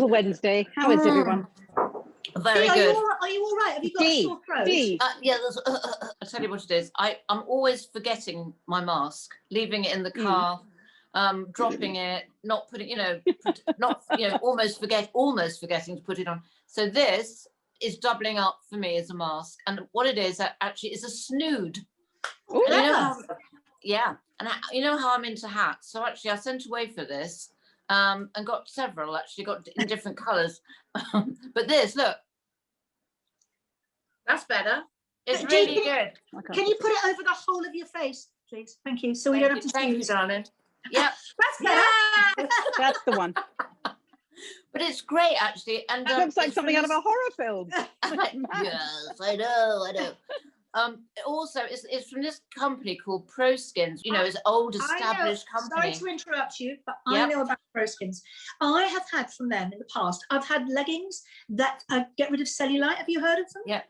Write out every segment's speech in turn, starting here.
beautiful Wednesday. How is everyone? Very Dee, good. Are you all right? Have you got a sore throat? Dee. Yeah, I'll tell you what it is. I'm always forgetting my mask, leaving it in the car, dropping it, not putting, almost forgetting to put it on. So this is doubling up for me as a mask. And what it is actually is a snood. Ooh, And you know how I'm into hats. So actually I sent away for this and got several, actually got in different colours. But this, look. That's better. It's But really good. Can you put it over the whole of your face, please? Thank you. So we don't have to Thank you, darling. Yeah. That's better. that's the one. But it's great, actually. And It looks like something out of a horror film. Yes, I know. Also, it's from this company called ProSkins. You know, it's an old established company. Sorry to interrupt you, but I know about ProSkins. I have had from them in the past. I've had leggings that get rid of cellulite. Have you heard of them? Yeah.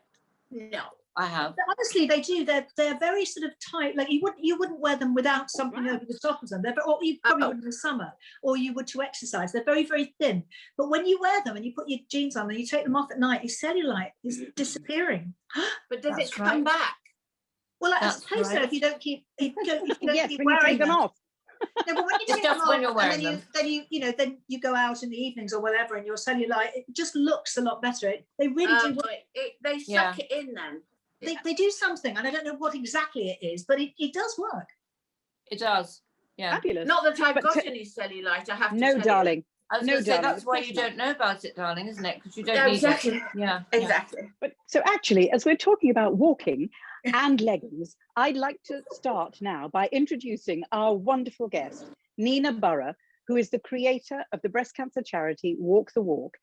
No, I have. But honestly, they do. They're very sort of tight. Like you wouldn't wear them without something over the top of them. Or you probably would in the summer, or you would to exercise. They're very, very thin. But when you wear them and you put your jeans on and you take them off at night, your cellulite is disappearing. But does it come back? Well, I suppose so. If you don't keep, if you don't Yes, keep when you wearing take them off. No, but when you It's take them just when off, you're wearing and then you go out in the evenings or whatever, and your cellulite, it just looks a lot better. They really do. They suck it in then. They do something, and I don't know what exactly it is, but it does work. It does. Yeah. Fabulous. Not that I've got any cellulite. I have to. No, darling. I was going to say that's why you don't know about it, darling, isn't it? Because you don't need exactly. it. Yeah. Exactly. But so actually, as we're talking about walking and leggings, I'd like to start now by introducing our wonderful guest, Nina Burra, who is the creator of the breast cancer charity Walk the Walk.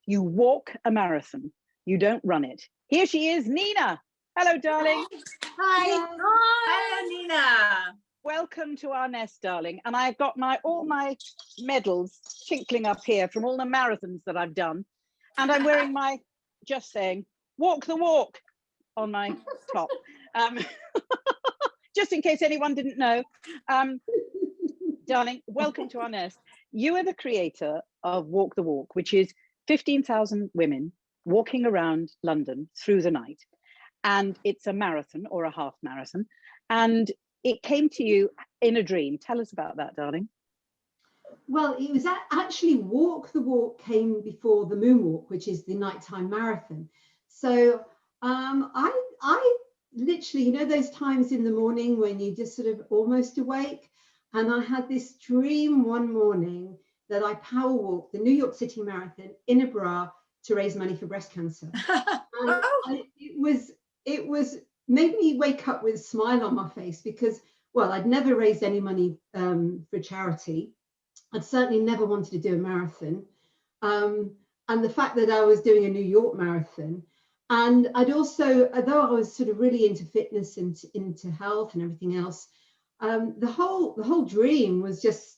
You walk a marathon, you don't run it. Here she is, Nina. Hello, darling. Hi. Hello, Nina. Welcome to our nest, darling. And I've got all my medals tinkling up here from all the marathons that I've done. And I'm wearing my, just saying, Walk the Walk on my top. Just in case anyone didn't know. Darling, welcome to our nest. You are the creator of Walk the Walk, which is 15,000 women walking around London through the night. And it's a marathon or a half marathon. And it came to you in a dream. Tell us about that, darling. Well, it was actually Walk the Walk came before the Moonwalk, which is the nighttime marathon. So I literally, those times in the morning when you just sort of almost awake. And I had this dream one morning that I power walked the New York City Marathon in a bra to raise money for breast cancer. And it was made me wake up with a smile on my face because, well, I'd never raised any money for charity. I'd certainly never wanted to do a marathon. And the fact that I was doing a New York marathon, and I'd also, although I was sort of really into fitness and into health and everything else, the whole dream was just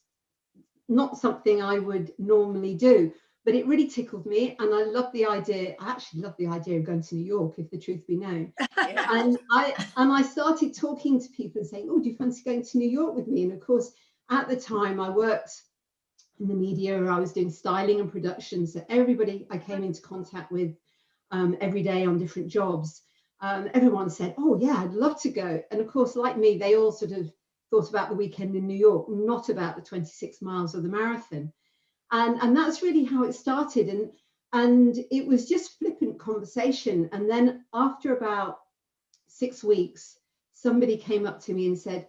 not something I would normally do, but it really tickled me, and I love the idea. I actually love the idea of going to New York, if the truth be known. And I started talking to people and saying, "Oh, do you fancy going to New York with me?" And of course, at the time, I worked in the media, or I was doing styling and production. So everybody I came into contact with every day on different jobs, everyone said, "Oh yeah, I'd love to go." And of course, like me, they all sort of thought about the weekend in New York, not about the 26 miles of the marathon. And that's really how it started. And it was just flippant conversation. And then after about 6 weeks, somebody came up to me and said,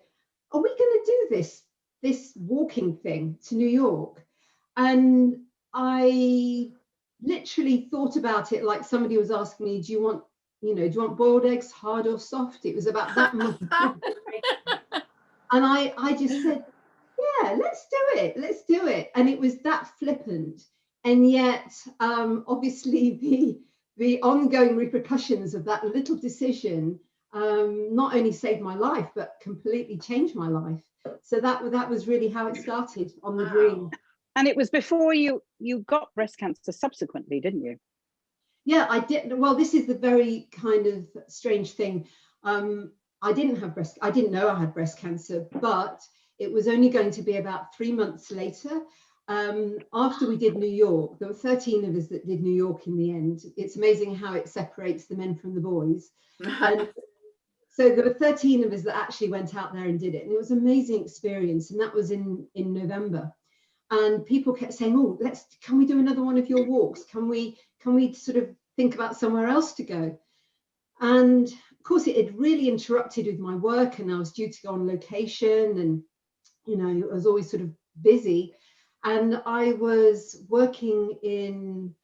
"Are we going to do this walking thing to New York?" And I literally thought about it like somebody was asking me, do you want boiled eggs, hard or soft? It was about that much. And I just said, yeah, let's do it. And it was that flippant. And yet, obviously, the ongoing repercussions of that little decision not only saved my life, but completely changed my life. So that was really how it started on the dream. And it was before you got breast cancer subsequently, didn't you? Yeah, I did. Well, this is the very kind of strange thing. I didn't know I had breast cancer, but it was only going to be about 3 months later. after we did New York, there were 13 of us that did New York in the end. It's amazing how it separates the men from the boys. And so there were 13 of us that actually went out there and did it. And it was an amazing experience. And that was in November. And people kept saying, oh, can we do another one of your walks? Can we sort of think about somewhere else to go? And of course, it had really interrupted with my work, and I was due to go on location, and, you know, I was always sort of busy. And I was working in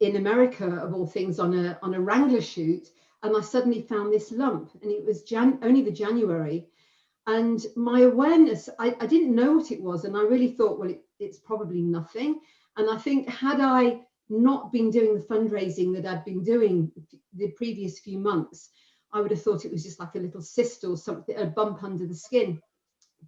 America, of all things, on a Wrangler shoot, and I suddenly found this lump, and it was only the January. And my awareness, I didn't know what it was, and I really thought, well, it's probably nothing. And I think, had I not been doing the fundraising that I'd been doing the previous few months, I would have thought it was just like a little cyst or something, a bump under the skin.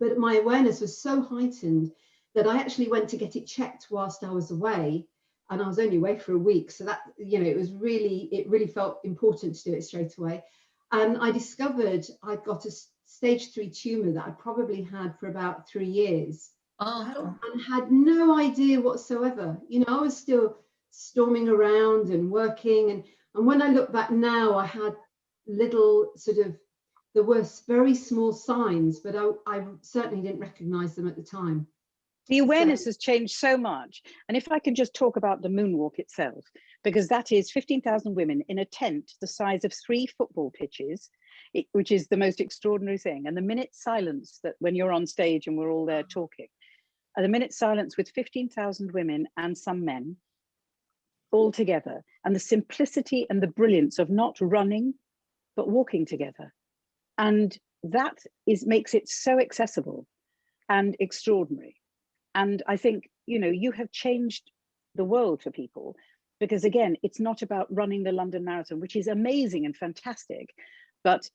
But my awareness was so heightened that I actually went to get it checked whilst I was away, and I was only away for a week. So that, you know, it really felt important to do it straight away. And I discovered I'd got a stage 3 tumor that I'd probably had for about 3 years. Oh. And had no idea whatsoever. You know, I was still storming around and working. And when I look back now, I had little sort of, there were very small signs, but I certainly didn't recognize them at the time. The awareness has changed so much. And if I can just talk about the moonwalk itself, because that is 15,000 women in a tent the size of 3 football pitches, which is the most extraordinary thing. And the minute silence that when you're on stage and we're all there talking, the minute silence with 15,000 women and some men all together, and the simplicity and the brilliance of not running, but walking together. And that makes it so accessible and extraordinary. And I think, you know, you have changed the world for people, because again, it's not about running the London Marathon, which is amazing and fantastic, but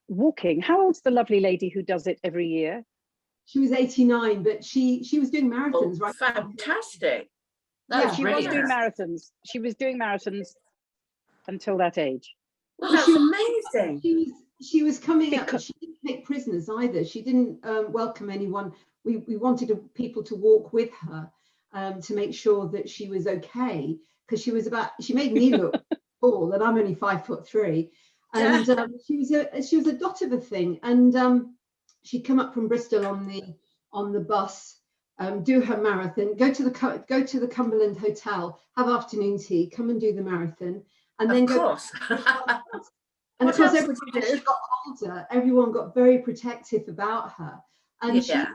walking. How old's the lovely lady who does it every year? She was 89, but she was doing marathons, right? Fantastic. That's she was doing marathons. She was doing marathons until that age. Well, that's amazing. She was coming up. She didn't take prisoners either. She didn't welcome anyone. We wanted people to walk with her to make sure that she was okay, because she made me look tall, and I'm only 5'3", and she was a dot of a thing. And she'd come up from Bristol on the bus, do her marathon, go to the Cumberland Hotel, have afternoon tea, come and do the marathon, and then go. And of course, as she got older, everyone got very protective about her, and she got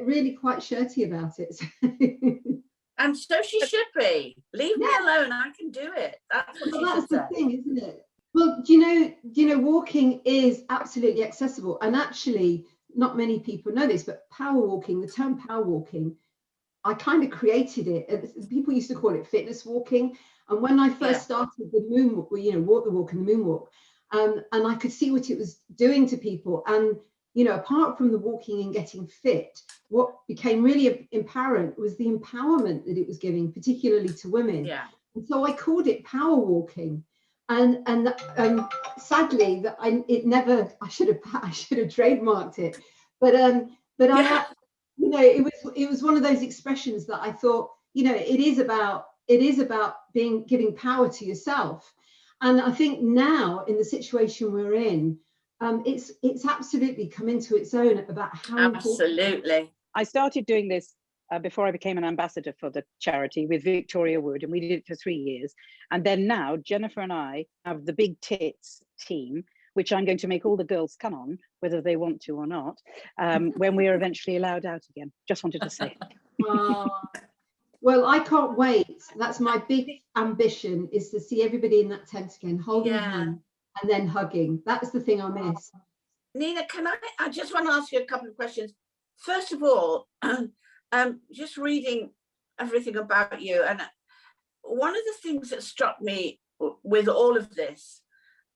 really quite shirty about it. And so she should be. Leave me alone. I can do it. That's the thing, isn't it? Well, do you know, walking is absolutely accessible, and actually, not many people know this, but power walking, the term power walking, I kind of created it. People used to call it fitness walking. And when I first started the moonwalk, you know, walk the walk and the moonwalk, and I could see what it was doing to people. And, you know, apart from the walking and getting fit, what became really apparent was the empowerment that it was giving, particularly to women. Yeah. And so I called it power walking. And sadly, that I should have trademarked it, but I, you know, it was one of those expressions that I thought, you know, it is about giving power to yourself. And I think now, in the situation we're in, it's absolutely come into its own about how absolutely. I started doing this before I became an ambassador for the charity with Victoria Wood, and we did it for 3 years. And then now Jennifer and I have the Big Tits team, which I'm going to make all the girls come on, whether they want to or not, when we are eventually allowed out again. Just wanted to say. Well, I can't wait. That's my big ambition, is to see everybody in that tent again, holding hands and then hugging. That's the thing I miss. Nina, I just want to ask you a couple of questions. First of all, just reading everything about you, and one of the things that struck me with all of this,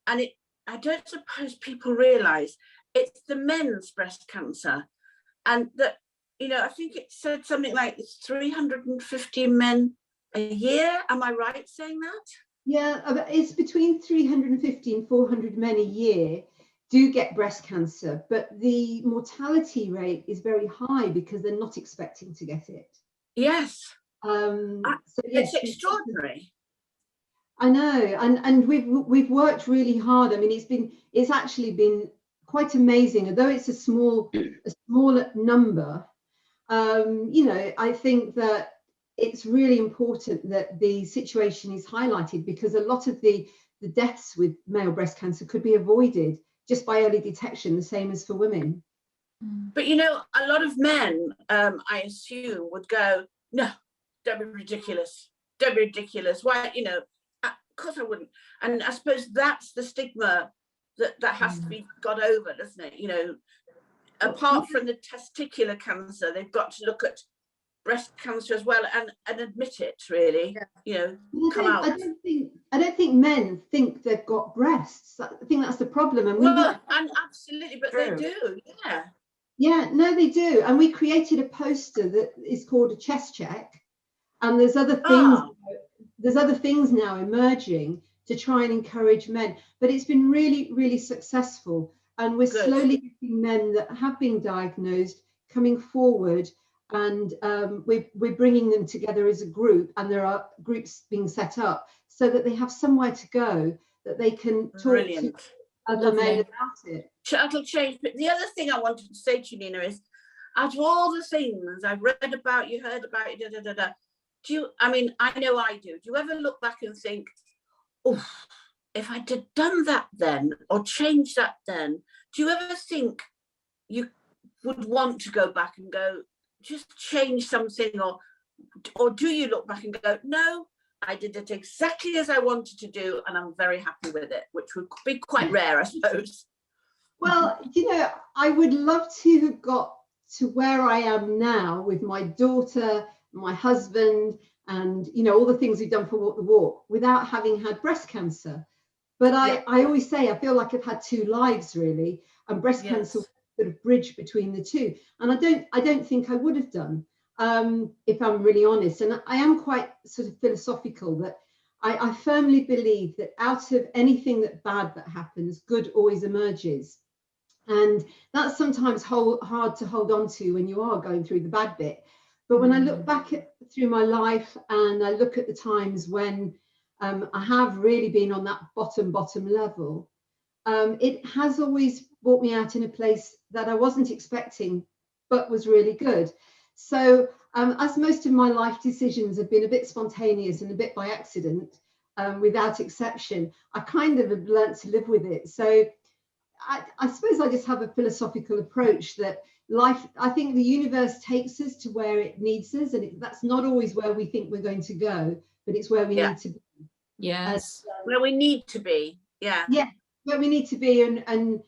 and I don't suppose people realize, it's the men's breast cancer, and that, you know, I think it said something like it's 350 men a year. Am I right saying that? Yeah, it's between 350 and 400 men a year. do get breast cancer, but the mortality rate is very high because they're not expecting to get it. Yes. So yes, it's extraordinary. I know, and we've worked really hard. I mean, it's actually been quite amazing, although it's a smaller number. You know, I think that it's really important that the situation is highlighted, because a lot of the deaths with male breast cancer could be avoided just by early detection, the same as for women. But you know, a lot of men, I assume, would go, no, don't be ridiculous. Don't be ridiculous. Why, you know, of course I wouldn't. And I suppose that's the stigma that has to be got over, doesn't it? You know, apart from the testicular cancer, they've got to look at breast cancer as well and admit it, really. You know, come out. I don't think men think they've got breasts. I think that's the problem. And and absolutely, but they do, yeah. Yeah, no, they do. And we created a poster that is called a chest check. And there's other things. There's other things now emerging to try and encourage men. But it's been really, really successful. And we're slowly getting men that have been diagnosed coming forward, and we're bringing them together as a group. And there are groups being set up so that they have somewhere to go, that they can talk to other men about it. That'll change. But the other thing I wanted to say to you, Nina, is out of all the things I've read about you, heard about you, do you, I mean, I know I do. Do you ever look back and think, oh, if I'd have done that then, or changed that then, do you ever think you would want to go back and go, just change something, or do you look back and go, no, I did it exactly as I wanted to do, and I'm very happy with it, which would be quite rare, I suppose. Well, you know, I would love to have got to where I am now with my daughter, my husband, and, you know, all the things we've done for Walk the Walk without having had breast cancer. But I always say, I feel like I've had two lives, really, and breast cancer sort of bridge between the two. And I don't think I would have done, if I'm really honest. And I am quite sort of philosophical, that I firmly believe that out of anything bad that happens, good always emerges. And that's sometimes hard to hold on to when you are going through the bad bit. But when I look back through my life, and I look at the times when I have really been on that bottom level, it has always brought me out in a place that I wasn't expecting, but was really good. So as most of my life decisions have been a bit spontaneous and a bit by accident, without exception, I kind of have learnt to live with it. So I suppose I just have a philosophical approach that life, I think the universe takes us to where it needs us, and that's not always where we think we're going to go, but it's where we need to be. Yes. Where we need to be. Yeah. Yeah, where we need to be, and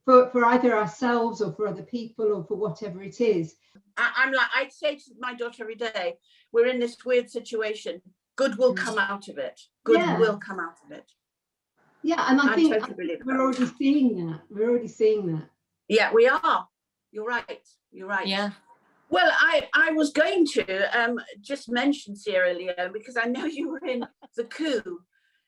for either ourselves or for other people or for whatever it is. I'm like, I'd say to my daughter every day, we're in this weird situation. Good will come out of it. Good will come out of it. Yeah, and I think totally we're already seeing that. We're already seeing that. Yeah, we are. You're right. You're right. Yeah. Well, I was going to just mention Sierra Leone, because I know you were in the coup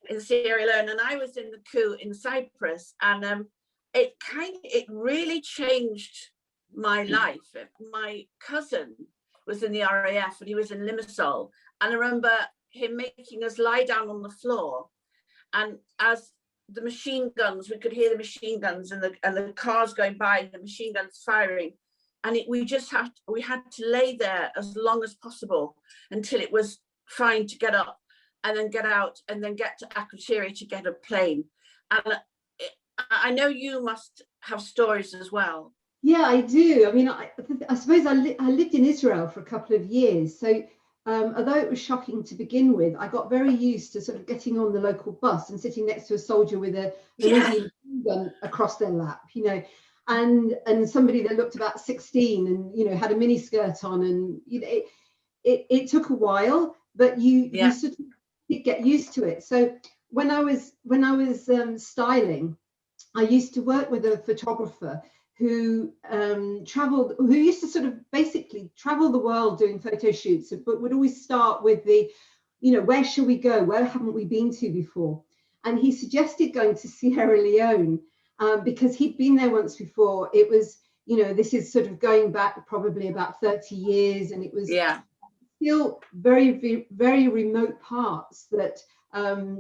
in Sierra Leone, and I was in the coup in Cyprus, and it really changed my life. My cousin was in the RAF, and he was in Limassol, and I remember him making us lie down on the floor, and as the machine guns, we could hear the machine guns and the cars going by and the machine guns firing, and we had to lay there as long as possible until it was fine to get up and then get out and then get to Akrotiri to get a plane. And I know you must have stories as well. Yeah, I do. I mean, I suppose I lived in Israel for a couple of years, so although it was shocking to begin with, I got very used to sort of getting on the local bus and sitting next to a soldier with a machine gun across their lap, you know, and somebody that looked about 16 and, you know, had a mini skirt on, and you know, it took a while, but you sort of get used to it. So when I was styling, I used to work with a photographer who used to sort of basically travel the world doing photo shoots, but would always start with the, you know, where shall we go? Where haven't we been to before? And he suggested going to Sierra Leone. because he'd been there once before. It was, you know, this is sort of going back probably about 30 years, and it was still very, very remote parts that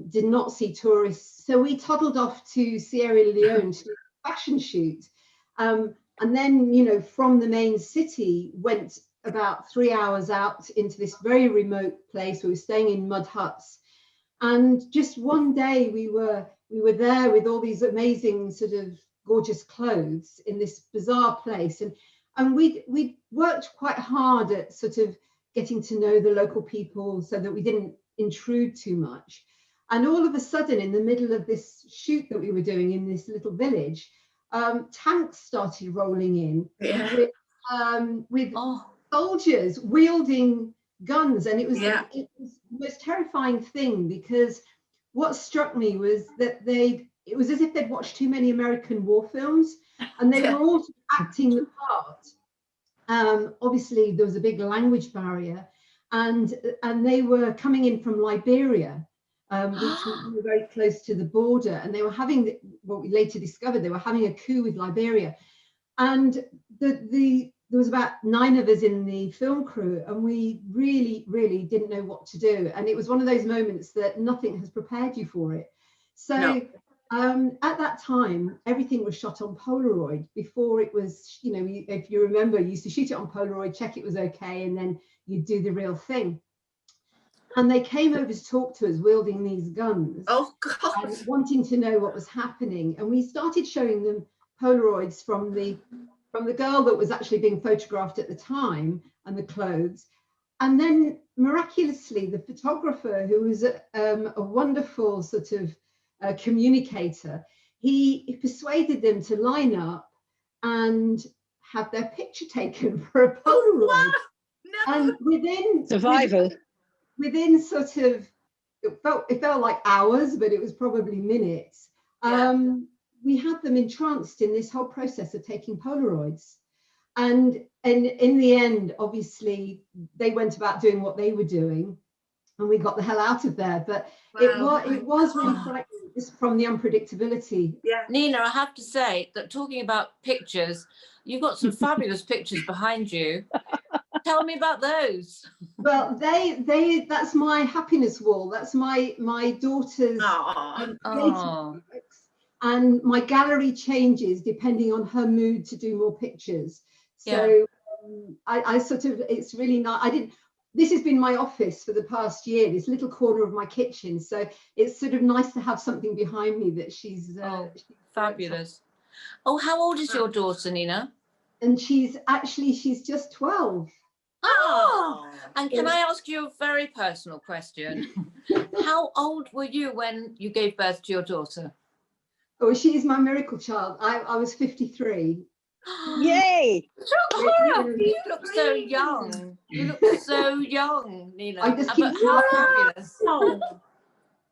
did not see tourists. So we toddled off to Sierra Leone to do a fashion shoot. And then, you know, from the main city, went about 3 hours out into this very remote place. We were staying in mud huts. And just one day we were there with all these amazing sort of gorgeous clothes in this bizarre place. And we'd worked quite hard at sort of getting to know the local people so that we didn't intrude too much. And all of a sudden, in the middle of this shoot that we were doing in this little village, tanks started rolling in with soldiers wielding guns, and it was the most terrifying thing, because what struck me was that it was as if they'd watched too many American war films, and they were all acting the part. Obviously, there was a big language barrier, and they were coming in from Liberia, which were very close to the border, and they were having what we later discovered, they were having a coup with Liberia, and there was about 9 of us in the film crew, and we really didn't know what to do, and it was one of those moments that nothing has prepared you for it. So at that time, everything was shot on Polaroid. Before it was, you know, if you remember, you used to shoot it on Polaroid, check it was okay, and then you'd do the real thing. And they came over to talk to us wielding these guns, and wanting to know what was happening. And we started showing them Polaroids from the girl that was actually being photographed at the time, and the clothes. And then miraculously, the photographer, who was a wonderful sort of communicator, he persuaded them to line up and have their picture taken for a Polaroid. And within sort of, it felt like hours, but it was probably minutes. We had them entranced in this whole process of taking Polaroids. And in the end, obviously, they went about doing what they were doing, and we got the hell out of there. But it was really frightening, just from the unpredictability. Nina, I have to say that, talking about pictures, you've got some fabulous pictures behind you. Tell me about those. Well, that's my happiness wall. That's my daughter's. And my gallery changes depending on her mood to do more pictures. So I sort of, it's really not, this has been my office for the past year, this little corner of my kitchen. So it's sort of nice to have something behind me that she's fabulous. Oh, how old is your daughter, Nina? And she's just 12. And can I ask you a very personal question? How old were you when you gave birth to your daughter? Oh, she is my miracle child. I was 53. Yay! You look so young. You look so young, Nina. I just keep how fabulous.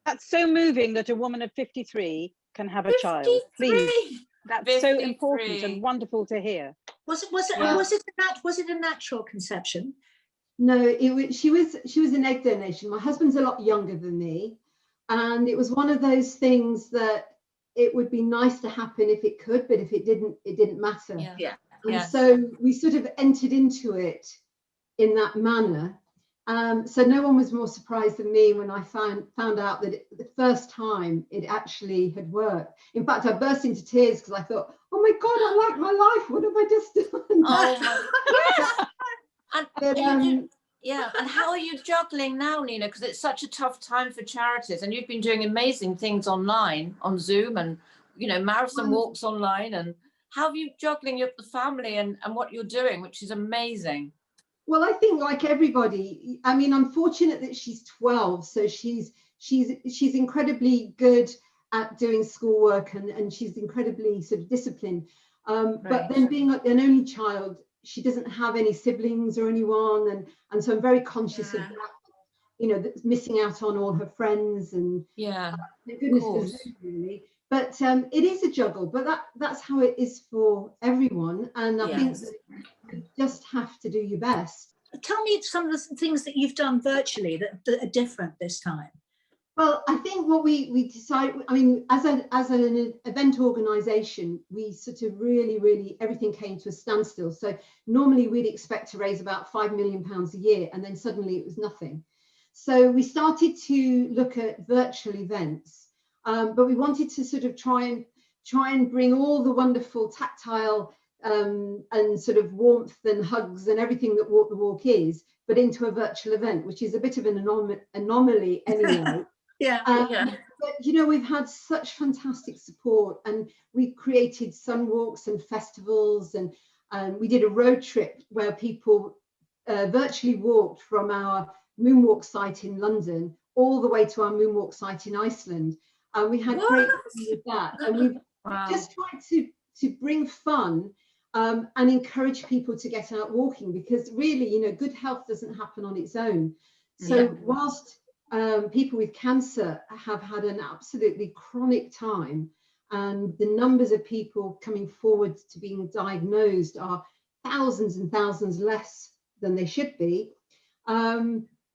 That's so moving that a woman of 53 can have a child. Please, that's 53. So important and wonderful to hear. Was it a natural conception? No, she was an egg donation. My husband's a lot younger than me, and it was one of those things that it would be nice to happen if it could, but if it didn't, it didn't matter. And so we sort of entered into it in that manner. So no one was more surprised than me when I found out that the first time it actually had worked. In fact, I burst into tears because I thought, oh my God, I like my life. What have I just done? And how are you juggling now, Nina? Because it's such a tough time for charities, and you've been doing amazing things online, on Zoom, and, you know, marathon walks online. And how are you juggling the family and what you're doing, which is amazing? Well, I think like everybody, I mean, I'm fortunate that she's 12, so she's incredibly good at doing schoolwork, and she's incredibly sort of disciplined. But then being like an only child, she doesn't have any siblings or anyone, and so I'm very conscious of that, you know, missing out on all her friends, and thank goodness for Zoom, really. But it is a juggle, but that's how it is for everyone, and I think that you just have to do your best. Tell me some of the things that you've done virtually that are different this time. Well, I think what we decide, I mean, as an event organisation, we sort of really, everything came to a standstill. So normally we'd expect to raise about £5 million a year, and then suddenly it was nothing. So we started to look at virtual events, but we wanted to sort of try and bring all the wonderful tactile and sort of warmth and hugs and everything that Walk the Walk is, but into a virtual event, which is a bit of an anomaly anyway. Yeah. But you know, we've had such fantastic support, and we've created sun walks and festivals, and we did a road trip where people virtually walked from our Moonwalk site in London all the way to our Moonwalk site in Iceland, and we had great fun with that. And we've just tried to bring fun and encourage people to get out walking, because really, you know, good health doesn't happen on its own. So whilst people with cancer have had an absolutely chronic time, and the numbers of people coming forward to being diagnosed are thousands and thousands less than they should be.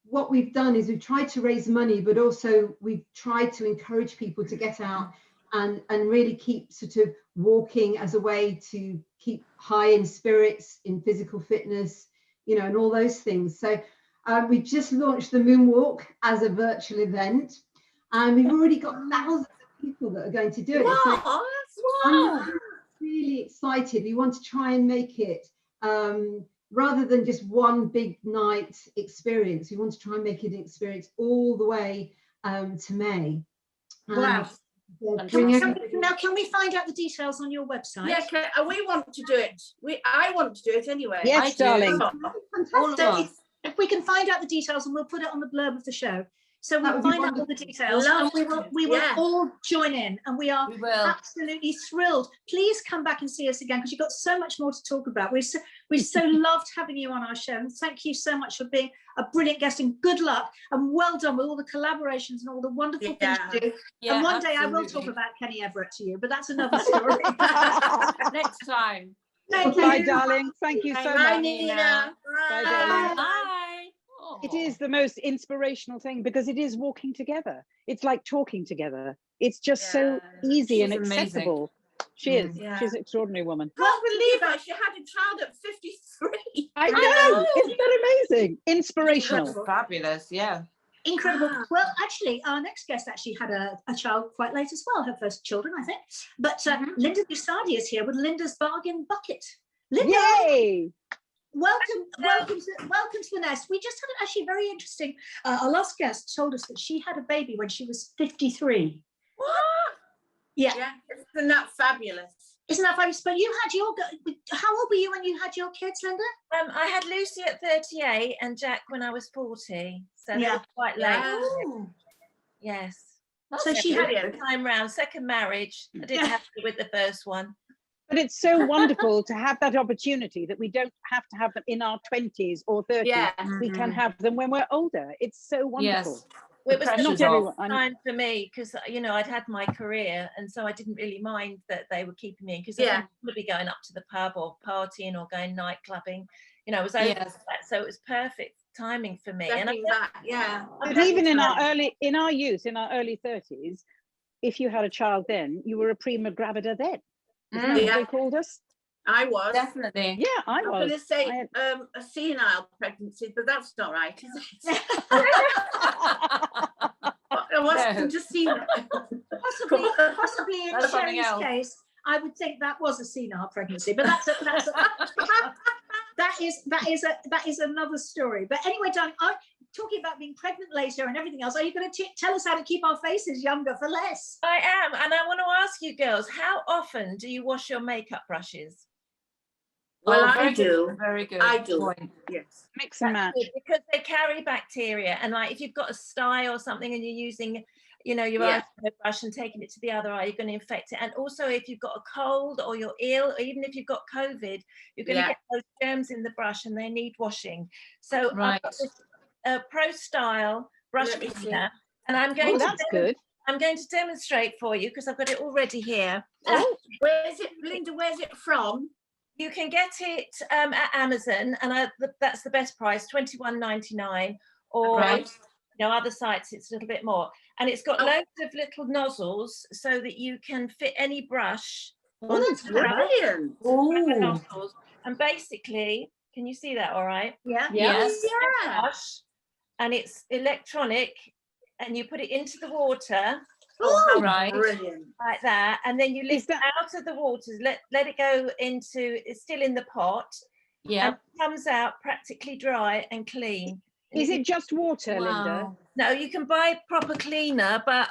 What we've done is we've tried to raise money, but also we've tried to encourage people to get out and really keep sort of walking as a way to keep high in spirits, in physical fitness, you know, and all those things. So we just launched the Moonwalk as a virtual event, and we've already got thousands of people that are going to do it. So I'm really excited. We want to try and make it, rather than just one big night experience, we want to try and make it an experience all the way to May. Wow. Now, can we find out the details on your website? Yeah, we want to do it. I want to do it anyway. Yes, darling. So if we can find out the details, and we'll put it on the blurb of the show. So we'll find out all the details, and we will all join in, and we are absolutely thrilled. Please come back and see us again, because you've got so much more to talk about. We so loved having you on our show, and thank you so much for being a brilliant guest, and good luck and well done with all the collaborations and all the wonderful things you do. And one day I will talk about Kenny Everett to you, but that's another story. Next time. Bye, darling. Thank you so much. Bye, Nina. Bye, darling. Bye. It is the most inspirational thing, because it is walking together. It's like talking together. It's just so easy and accessible. She is. She's an extraordinary woman. I can't believe it. She had a child at 53. I know. Isn't that amazing? Inspirational. Fabulous. Yeah. Incredible. Well, actually, our next guest actually had a child quite late as well, her first children, I think. But Linda Busardi is here with Linda's Bargain Bucket. Linda, yay! Welcome to the nest. We just had an actually very interesting. Our last guest told us that she had a baby when she was 53. What? Yeah. Isn't that fabulous? Isn't that fabulous? But you had how old were you when you had your kids, Linda? I had Lucy at 38 and Jack when I was 40. So they were quite late. Yes. So she had it time round, second marriage. I didn't have to with the first one. But it's so wonderful to have that opportunity, that we don't have to have them in our 20s or 30s. Yeah. We can have them when we're older. It's so wonderful. Yes. Well, it was Not the everyone- time for me, because you know I'd had my career, and so I didn't really mind that they were keeping me, because I didn't want to be going up to the pub or partying or going night clubbing. You know, I was over that, so it was perfect timing for me. But even in our youth, in our early 30s, if you had a child then, you were a prima gravida then. Isn't that what they called us? I was. Definitely. Yeah, I was. I'm going to say a senile pregnancy, but that's not right, is it? I wasn't just senile. Possibly in Sherry's case, I would think that was a senile pregnancy, but that is another story. But anyway, darling, I'm talking about being pregnant later and everything else. Are you going to tell us how to keep our faces younger for less? I am, and I want to ask you girls, how often do you wash your makeup brushes? Well, I do. Very good. I do. Point. Yes. Mix and match. Because they carry bacteria, and like if you've got a sty or something and you're using, you know, your eyeshadow brush and taking it to the other eye, you're going to infect it. And also if you've got a cold or you're ill, or even if you've got COVID, you're going to get those germs in the brush and they need washing. So I've got this Pro Style brush cleaner, and I'm going I'm going to demonstrate for you because I've got it already here. Oh, where is it, Linda? Where's it from? You can get it at Amazon, and that's the best price, $21.99, or you know, other sites it's a little bit more. and it's got Oh. loads of little nozzles so that you can fit any brush Oh, that's brilliant. on the Ooh. nozzles. And basically, can you see that all right? Yeah. Yes. Yeah. Brush, and it's electronic, and you put it into the water Oh, how Right. brilliant. like that, and then you Is lift it that- out of the waters, let it go into, it's still in the pot, Yeah. and it comes out practically dry and clean. And Is you it just water, Linda? Wow. No, you can buy proper cleaner, but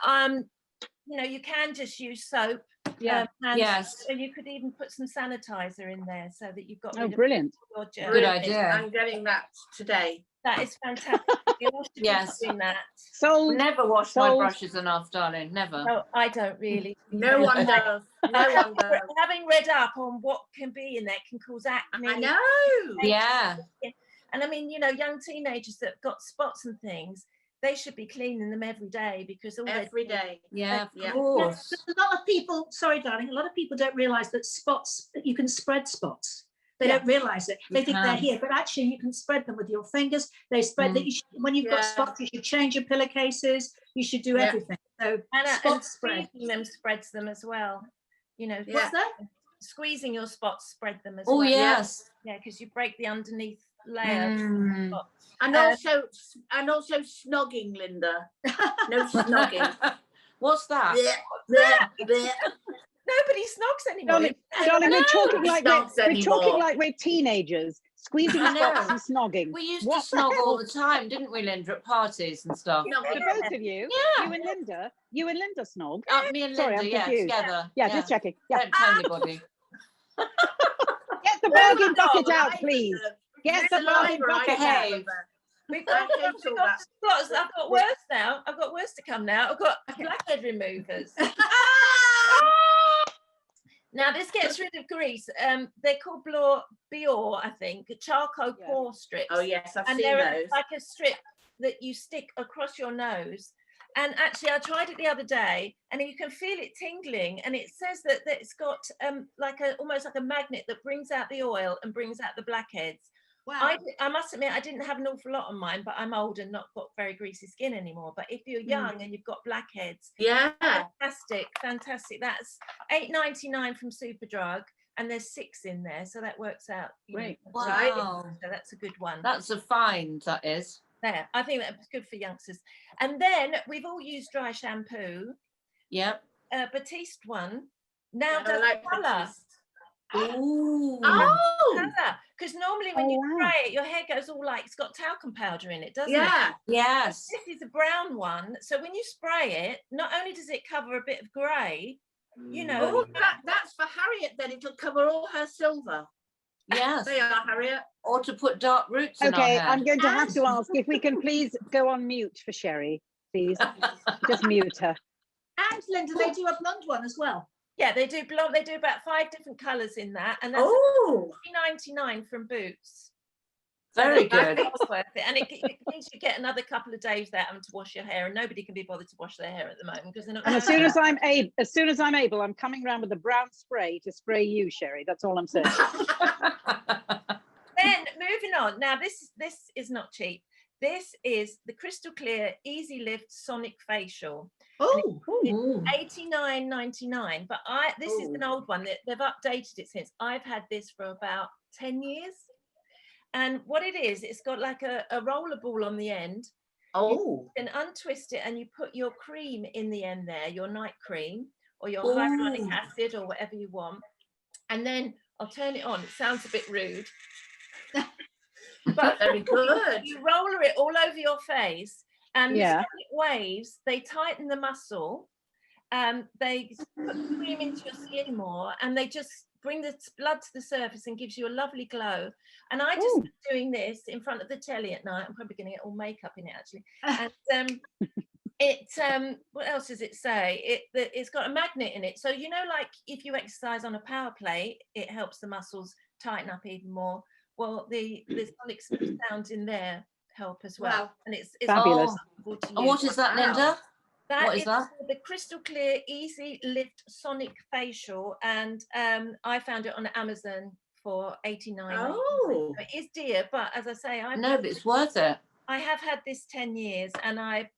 you know, you can just use soap. Yeah. And Yes. and you could even put some sanitizer in there so that you've got Oh, rid of brilliant. your germs. Good Brilliant. idea. I'm getting that today. That is fantastic. You all should be Yes. doing that. Sold. Never wash my Sold. brushes enough, darling. Never. No, I don't really. No one does. No one does. Having read up on what can be in there can cause acne. I know. Yeah. And I mean, you know, young teenagers that have got spots and things, they should be cleaning them every day because all they're Every doing- day. Yeah. Of Yeah. course. A lot of people, sorry, darling, a lot of people don't realize that spots, that you can spread spots. They Yeah. don't realize it. They You think they're can. here, but actually you can spread them with your fingers. They spread that. You should, when you've got Yeah. spots, you should change your pillowcases. You should do Yeah. everything. So and spots spread. squeezing them spreads them as well. You know, Yeah. What's that? squeezing your spots spread them as Oh, well. yes. Yeah, because you break the underneath layer. Mm. spots. And Um, also snogging, Linda. No snogging. What's that? Blech, blech, blech. Nobody snogs anymore. Darling, darling, we're talking like we're Snogs talking anymore. like we're teenagers, squeezing I spots know. and snogging. We used What to the snog hell? all the time, didn't we, Linda, at parties and stuff? No, The both of you, Yeah. you and Linda snog. Me and Sorry, Linda, I'm yeah, confused. together. Yeah, just checking. Yeah, Don't tell anybody. get the no, bargain bucket no, out, I please. remember. Get It's the a bargain library, bucket I out. remember. We've I got, hate we've all got that. spots. I've got worse now. I've got worse to come now. I've got blackhead removers. Now this gets rid of grease. They're called Bior, I think, charcoal Yeah. pore strips. Oh yes, I've And seen they're those. like a strip that you stick across your nose. And actually, I tried it the other day, and you can feel it tingling. And it says that it's got almost like a magnet that brings out the oil and brings out the blackheads. Wow. I must admit, I didn't have an awful lot on mine, but I'm old and not got very greasy skin anymore. But if you're young and you've got blackheads, Yeah. fantastic. That's £8.99 from Superdrug, and there's 6 in there, so that works out. you know, Great. Right. Wow. So that's a good one. That's a find, that is. There, I think that's good for youngsters. And then we've all used dry shampoo. Yep. Batiste one now I does like colour. Batiste. Ooh. Oh, Because normally when Oh, you wow. spray it, your hair goes all like it's got talcum powder in it, doesn't it? yeah. Yes. This is a brown one, so when you spray it, not only does it cover a bit of grey, you know, Oh, that's for Harriet then. It'll cover all her silver. Yes. They are, Harriet. Or to put dark roots in our Okay, hair. I'm going to have to ask if we can please go on mute for Sherry, please. Just mute her. And Linda, they do a blonde one as well. yeah, they do blonde. They do about 5 different colours in that, and that's Oh, £3.99 from Boots. So Very that's good. well worth it, and it means you get another couple of days without having to wash your hair, and nobody can be bothered to wash their hair at the moment because they're not. And gonna as soon do as I'm able, I'm coming round with a brown spray to spray you, Sherry. That's all I'm saying. Then moving on. Now this is not cheap. This is the Crystal Clear Easy Lift Sonic Facial. Oh, Ooh. £89.99. But this is an old one that they've updated it since. I've had this for about 10 years. And what it is, it's got like a roller ball on the end. oh. You can untwist it and you put your cream in the end there, your night cream or your Ooh. hyaluronic acid or whatever you want. And then I'll turn it on. It sounds a bit rude. But Very good. you roller it all over your face, and Yeah. the sonic waves, they tighten the muscle, they put cream into your skin more, and they just bring the blood to the surface and gives you a lovely glow. And I just Ooh. love doing this in front of the telly at night. I'm probably going to get all makeup in it actually. And what else does it say? It's got a magnet in it, so you know, like if you exercise on a power plate, it helps the muscles tighten up even more. Well, the sonic sounds in there help as well. Wow. And it's Fabulous. affordable to And what use. is that, Wow. Linda? what is is that? called the Crystal Clear Easy Lift Sonic Facial, and I found it on Amazon for £89. Oh. It is dear, but as I say, No, but it's worth it. I have had this 10 years, and I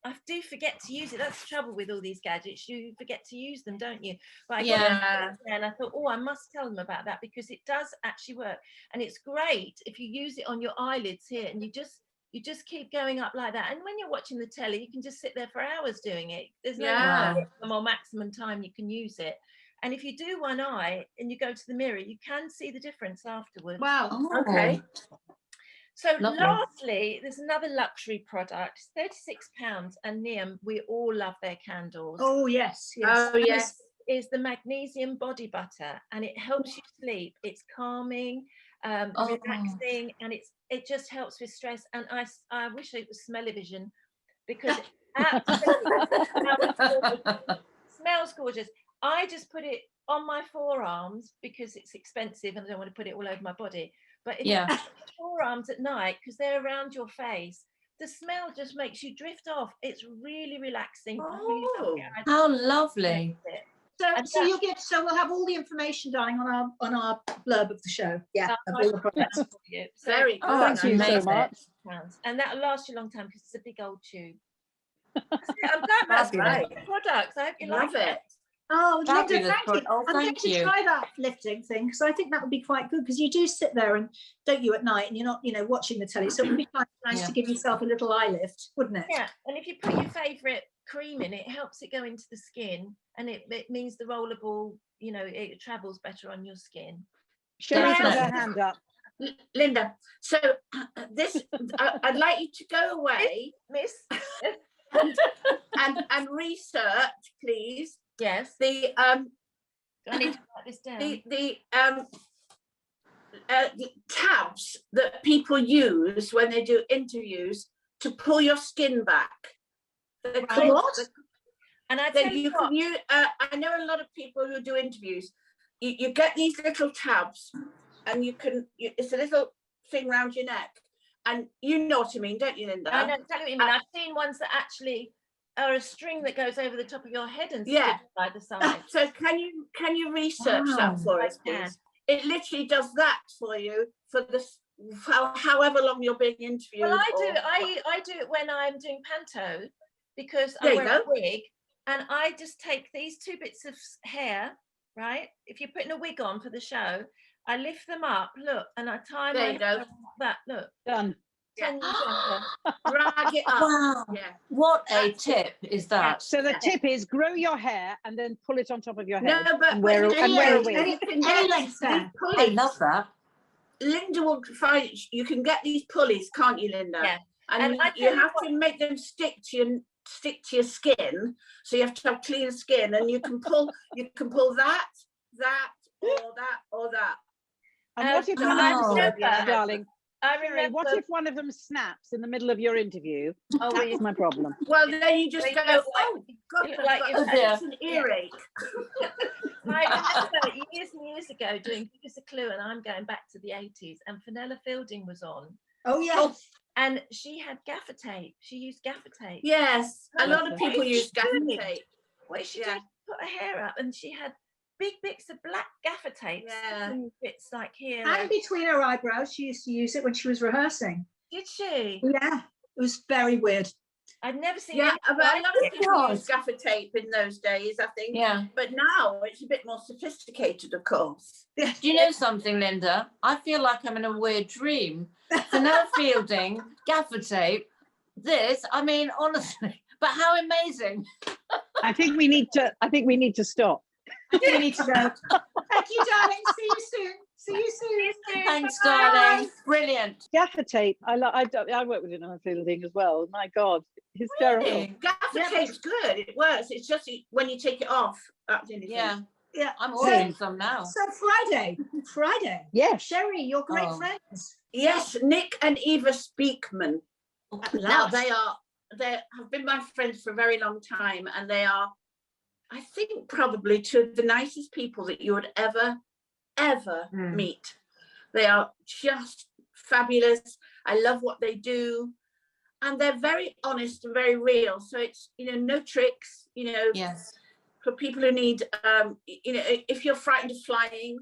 I do forget to use it. That's the trouble with all these gadgets. You forget to use them, don't you? But I got Yeah. it and I thought, oh, I must tell them about that because it does actually work. And it's great if you use it on your eyelids here and you just keep going up like that. And when you're watching the telly, you can just sit there for hours doing it. There's no minimum or maximum time you can use it. And if you do one eye and you go to the mirror, you can see the difference afterwards. Wow. Oh, Okay. So Lovely. lastly, there's another luxury product, it's £36, and Niam, we all love their candles. Oh yes, yes. Oh yes. Is the magnesium body butter, and it helps you sleep. It's calming, Oh. relaxing, and it just helps with stress. And I wish it was smell-o-vision because it absolutely smells gorgeous. I just put it on my forearms because it's expensive and I don't want to put it all over my body. But if Yeah. you put your forearms at night, because they're around your face, the smell just makes you drift off. It's really relaxing. Really lovely. How lovely. So you'll get. So we'll have all the information, darling, on our blurb of the show. Yeah, of all the products. For you. So, Very good. Oh, Thank you so amazing. much. and that'll last you a long time because it's a big old tube. I'm glad that's Right. great products. I hope you Love like it. Oh, Linda, Fabulous thank you. product. Oh, I'm going thank to you. try that lifting thing because I think that would be quite good because you do sit there and don't you at night and you're not, watching the telly. So it would be quite nice Yeah. to give yourself a little eye lift, wouldn't it? Yeah, and if you put your favourite cream in, it helps it go into the skin, and it means the rollerball, it travels better on your skin. Sherry's got her Definitely. hand up. Linda, so this, I'd like you to go away Miss, and research, please, yes, the do I need to write this down? the tabs that people use when they do interviews to pull your skin back. They're Right. called- What? And I tell that you you what, can use. I know a lot of people who do interviews. You get these little tabs, and it's a little thing around your neck, and you know what I mean, don't you, Linda? I know exactly what you mean. I've seen ones that actually are a string that goes over the top of your head and Yeah. sticks by the side. So can you research Wow. that for us, I can. please? It literally does that for you for this however long you're being interviewed. Well, or- I do it when I'm doing panto because There I you wear a go. wig, and I just take these two bits of hair, right? If you're putting a wig on for the show, I lift them up, look, and I tie There my you go. hair like that, look. Done. 10 years younger. Drag it up. Wow. Yeah. What a tip is that? So the Yeah. tip is grow your hair and then pull it on top of your No, head. but and wear a wig. Any length hair. I love that. Linda will find you can get these pulleys, can't you, Linda? Yeah. And And I you tell you have what- to make them stick to your skin. So you have to have clean skin, and you can pull that, or that, or that. And what if I one of them, remember- darling, I Sherry, remember. what if one of them snaps in the middle of your interview? Oh, well, That's my problem. Well, then you just Well, go, you look like- oh God, you look like I've you've got had- an earache. I remember years and years ago doing Give Us a Clue, and I'm going back to the 80s, and Fenella Fielding was on, Oh yeah. and she had gaffer tape. She used gaffer tape. Yes, a lot of Okay. people use gaffer Good. tape. What she Yeah. did, put her hair up, and she had big bits of black gaffer tape. Yeah. sticking bits like here. And between her eyebrows, she used to use it when she was rehearsing. Did she? Yeah, it was very weird. I'd never seen. Yeah, anything but a like lot of it. people use gaffer tape in those days, I think. Yeah. But now it's a bit more sophisticated, of course. Do you know something, Linda? I feel like I'm in a weird dream. Fenella Fielding, gaffer tape, this, I mean, honestly, but how amazing. I think we need to stop. We need to go. Thank you, darling. See you soon. See you soon. Thanks, Bye. darling. Brilliant. Gaffer tape. I work with Fenella Fielding as well. My God, hysterical. Really? Gaffer Yeah, tape's good. It works. It's just when you take it off. That's the only thing. Yeah, Yeah. I'm So- ordering some now. So Friday. Yes. Sherry, you're great Oh. friends. Yes, Nick and Eva Speakman. At Now last. they have been my friends for a very long time, and they are, I think, probably two of the nicest people that you would ever meet. They are just fabulous. I love what they do, and they're very honest and very real. So it's no tricks. Yes. For people who need if you're frightened of flying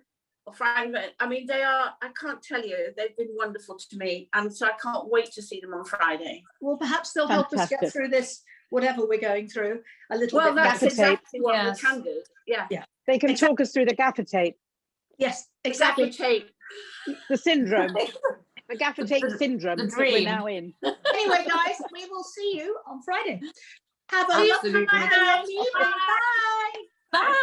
or frightened, I mean, they are. I can't tell you, they've been wonderful to me, and so I can't wait to see them on Friday. Well, perhaps they'll help us get Fantastic. through this whatever we're going through a little Well, bit. that's Gaffer tape. exactly what Yes. we can do. Yeah. They can Exactly. talk us through the gaffer tape, Yes, Exactly. exactly. Tape. the syndrome, the gaffer tape syndrome the that we're dream. now in. Anyway, guys, we will see you on Friday. Have a Absolutely. lovely evening. Bye. Bye.